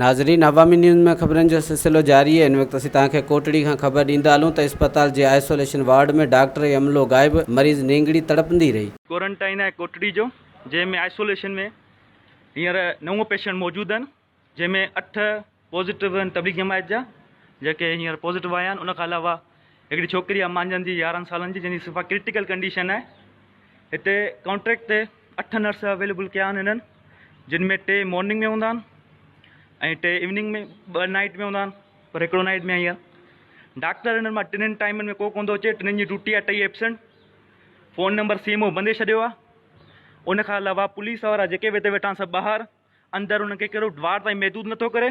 नाज़रीन, अवामी न्यूज़ में ख़बरनि जो सिलसिलो जारी है। इन वक्त असीं तव्हांखे कोटड़ी खां ख़बर ॾींदा हलूं त इस्पताल जे आइसोलेशन वार्ड में डॉक्टर ऐं अमलो गायब, मरीज़ नींगड़ी तड़पंदी रही। क्वारंटाइन है कोटड़ी जो, जंहिंमें आइसोलेशन में हींअर 9 पेशेंट मौजूद आहिनि, जंहिंमें 8 पॉजिटिव आहिनि तबलीग जमायत जा, जेके हींअर पॉजिटिव आया आहिनि। उन खां अलावा हिकिड़ी छोकिरी आहे मांझंदि जी 11 सालनि जी, जंहिंजी सिफ़ा क्रिटिकल कंडीशन आहे। हिते कॉन्ट्रैक्ट ते 8 नर्स अवेलेबल कया आहिनि हिननि, जिन में 3 मॉर्निंग में हूंदा आहिनि ऐं 3 इवनिंग में, 2 नाइट में हूंदा आहिनि, पर हिकिड़ो नाइट में हींअर। डॉक्टर हिननि मां 3 टाइमनि में को कोन थो अचे, 3 जी ड्यूटी आहे, 2 एब्सेंट। फ़ोन नंबर CMO बंदि छॾियो आहे। उन खां अलावा पुलिस वारा जेके बि हिते वेठा आहिनि सभु ॿाहिरि, अंदरि उनखे कहिड़ो द्वार ताईं महदूद नथो करे।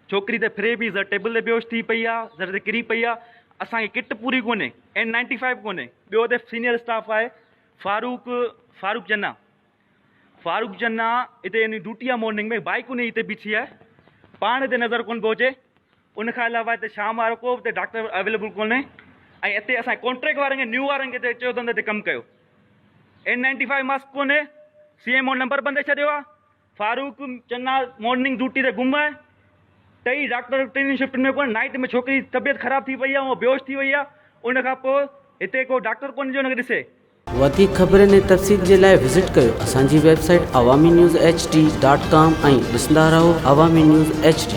छोकिरी त फिरे पई, टेबल ते बेहोश थी पई आहे, ज़र ते किरी पई आहे। असांखे किट पूरी कोन्हे, N95 कोन्हे। ॿियो हिते सीनियर स्टाफ आहे फारूक चन्ना हिते ड्यूटी आहे मॉर्निंग में, बाइक उन हिते बीठी आहे, पाण हिते नज़र कोन पियो अचे। उन खां अलावा हिते शाम वारो को हिते डॉक्टर अवेलेबल कोन्हे। ऐं हिते असांजे कॉन्ट्रैक्ट वारनि खे, न्यू वारनि खे हिते चयो अथनि त हिते कमु कयो। N95 मास्क कोन्हे, CMO नंबर बंदि छॾियो आहे। फारूक चन्ना मॉर्निंग ड्यूटी ते गुम आहे। 2 डॉक्टर 3 शिफ्ट में कोन। नाइट में छोकिरी तबियत ख़राब थी पई आहे, उहा बेहोश थी वई आहे। उन खां पोइ हिते को डॉक्टर कोन जो हुनखे ॾिसे। वधीक ख़बरनि ऐं तफ़सील जे लाइ विज़िट कयो असांजी वेबसाइट awamiNewsHD.com ऐं ॾिसंदा रहो अवामी न्यूज़ HD।